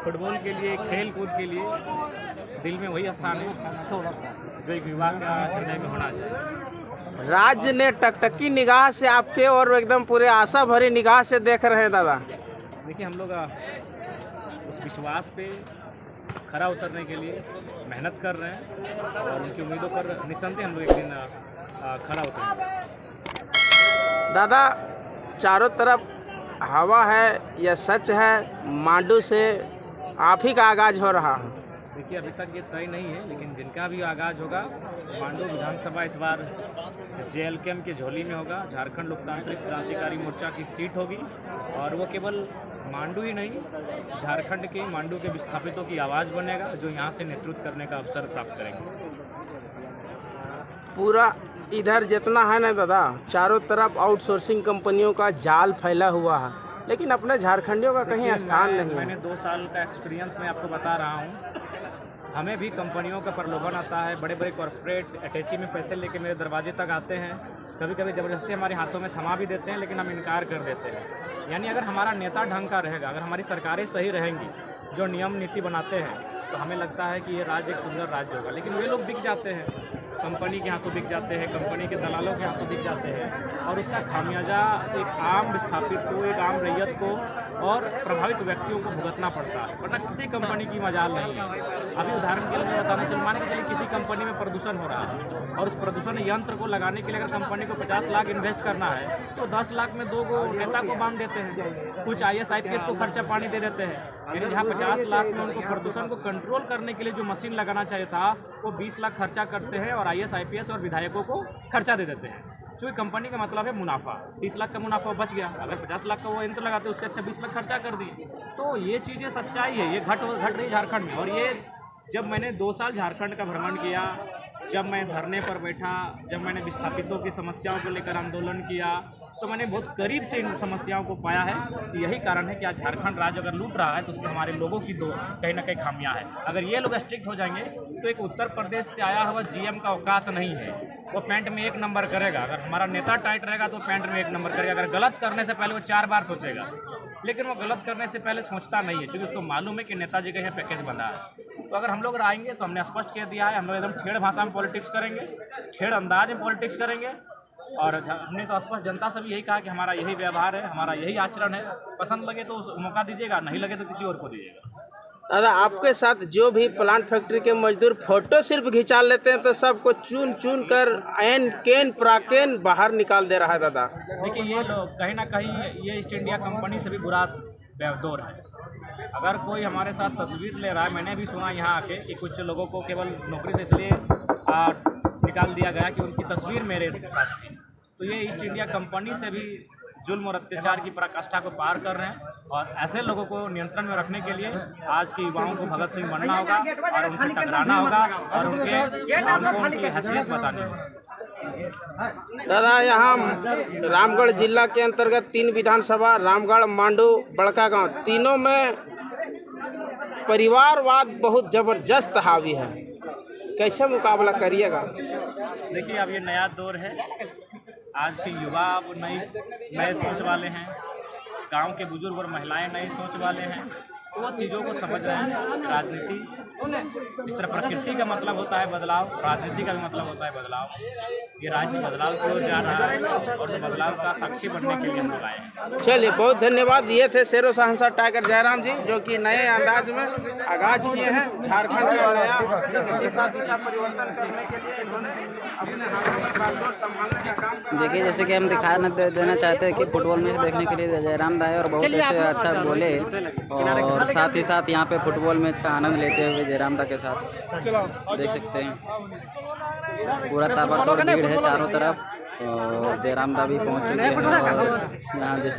Football के लिए, खेल कूद के लिए दिल में वही स्थान है जो एक युवा का हृदय में होना चाहिए। राज्य ने टकटकी निगाह से आपके और एकदम पूरे आशा भरी निगाह से देख रहे हैं दादा। देखिए, हम लोग उस विश्वास पे खरा उतरने के लिए मेहनत कर रहे हैं और उनकी उम्मीदों पर निस्संदेह हम लोग एक दिन खरा उतरेंगे। दादा, चारों तरफ हवा है, यह सच है, मांडू से आप ही का आगाज हो रहा है। देखिए, अभी तक ये तय नहीं है, लेकिन जिनका भी आगाज होगा, मांडू विधानसभा इस बार JLKM के झोली में होगा। झारखंड लोकतांत्रिक क्रांतिकारी मोर्चा की सीट होगी और वो केवल मांडू ही नहीं, झारखंड के मांडू के विस्थापितों की आवाज़ बनेगा जो यहाँ से नेतृत्व करने का अवसर प्राप्त करेंगे। पूरा इधर जितना है ना दादा, चारों तरफ आउटसोर्सिंग कंपनियों का जाल फैला हुआ है, लेकिन अपने झारखंडियों का कहीं स्थान नहीं है। मैंने 2 साल का एक्सपीरियंस मैं आपको बता रहा हूँ। हमें भी कंपनियों का प्रलोभन आता है, बड़े बड़े कॉर्पोरेट अटैची में पैसे लेके मेरे दरवाजे तक आते हैं, कभी कभी ज़बरदस्ती हमारे हाथों में थमा भी देते हैं, लेकिन हम इनकार कर देते हैं। यानी अगर हमारा नेता ढंग का रहेगा, अगर हमारी सरकारें सही रहेंगी, जो नियम नीति बनाते हैं, तो हमें लगता है कि ये राज्य एक सुंदर राज्य होगा। लेकिन वे लोग बिक जाते हैं, कंपनी के हाथों बिक जाते हैं, कंपनी के दलालों के हाथों बिक जाते हैं और उसका खामियाजा एक आम विस्थापित को, एक आम रैयत को और प्रभावित व्यक्तियों को भुगतना पड़ता है, वरना किसी कंपनी की मजाल नहीं है। अभी उदाहरण के लिए मैं बताना चल, माने कि चलिए किसी कंपनी में प्रदूषण हो रहा है और उस प्रदूषण यंत्र को लगाने के लिए अगर कंपनी को 50 लाख इन्वेस्ट करना है, तो 10 लाख में 2 गो नेता को बांध देते हैं, कुछ IAS IPS को खर्चा पानी दे देते हैं। यानी जहाँ 50 लाख में उनको प्रदूषण को कंट्रोल करने के लिए जो मशीन लगाना चाहिए था, वो 20 लाख खर्चा करते हैं और IAS IPS और विधायकों को खर्चा दे देते हैं। क्योंकि कंपनी का मतलब है मुनाफा, 30 लाख का मुनाफा बच गया, अगर 50 लाख का वो यंत्र लगाते उससे अच्छा 20 लाख खर्चा कर दिए। तो ये चीज़ें सच्चाई है, ये घट रही झारखंड में। और ये जब मैंने 2 साल झारखंड का भ्रमण किया, जब मैं धरने पर बैठा, जब मैंने विस्थापितों की समस्याओं को लेकर आंदोलन किया, तो मैंने बहुत करीब से इन समस्याओं को पाया है। तो यही कारण है कि आज झारखंड राज्य अगर लूट रहा है तो उसमें हमारे लोगों की कहीं ना कहीं खामियां है। अगर ये लोग स्ट्रिक्ट हो जाएंगे तो एक उत्तर प्रदेश से आया हुआ GM का औकात नहीं है, वो पैंट में 1 नंबर करेगा। अगर हमारा नेता टाइट रहेगा तो पैंट में 1 नंबर करेगा। अगर गलत करने से पहले वो 4 बार सोचेगा, लेकिन वो गलत करने से पहले सोचता नहीं है, क्योंकि उसको मालूम है कि नेताजी का यहाँ पैकेज बना है। तो अगर हम लोग आएंगे तो हमने स्पष्ट कह दिया है, हम लोग एकदम ठेड़ भाषा में पॉलिटिक्स करेंगे, ठेड़ अंदाज में पॉलिटिक्स करेंगे। और हमने तो स्पष्ट जनता से भी यही कहा कि हमारा यही व्यवहार है, हमारा यही आचरण है। पसंद लगे तो मौका दीजिएगा, नहीं लगे तो किसी और को दीजिएगा। दादा, आपके साथ जो भी प्लांट फैक्ट्री के मजदूर फोटो सिर्फ खिंचा लेते हैं तो सबको चुन चुन कर एन केन प्राकेन बाहर निकाल दे रहा है दादा। देखिए, ये लोग कहीं ना कहीं ये ईस्ट इंडिया कंपनी से भी बुरा व्यवहार है। अगर कोई हमारे साथ तस्वीर ले रहा है, मैंने भी सुना यहाँ आके कि कुछ लोगों को केवल नौकरी से इसलिए निकाल दिया गया कि उनकी तस्वीर मेरे साथ थी। तो ये ईस्ट इंडिया कंपनी से भी जुल्म और अत्याचार की पराकाष्ठा को पार कर रहे हैं और ऐसे लोगों को नियंत्रण में रखने के लिए आज के युवाओं को भगत सिंह बनना होगा और उनसे टकराना होगा और उनको उनकी हैसियत बतानी होगी। दादा, यहाँ रामगढ़ जिला के अंतर्गत 3 विधानसभा, रामगढ़, मांडू, बड़का गांव, तीनों में परिवारवाद बहुत जबरदस्त हावी है। कैसे मुकाबला करिएगा? देखिए, अब ये नया दौर है, आज के युवा अब नए सोच वाले हैं, गांव के बुजुर्ग और महिलाएं नई सोच वाले हैं, तो वो चीज़ों को समझ रहे हैं। राजनीति जिस तरह प्रकृति का मतलब होता है बदलाव, राजनीति का भी मतलब होता है बदलाव। ये राज्य बदलाव की ओर जा रहा है और उस बदलाव का साक्षी बनने के लिए हम लोग आए हैं। चलिए, बहुत धन्यवाद। ये थे शेरो शहंशाह टाइगर जयराम जी, जो कि नए अंदाज में आगाज किए हैं झारखंड का नया दिशा परिवर्तन करने के लिए। इन्होंने अपने हाथों में बागडोर संभालने का काम। देखिए, जैसे कि हम दिखा देना चाहते हैं कि फुटबॉल मैच देखने के लिए जयराम दाई और बहुत ऐसे अच्छा बोले और साथ ही साथ यहाँ पे फुटबॉल मैच का आनंद लेते हुए जयराम दा के साथ देख सकते हैं पूरा ताबड़तोड़ भीड़ है चारों तरफ और जयराम दा भी पहुँच चुके हैं। और यहाँ जैसे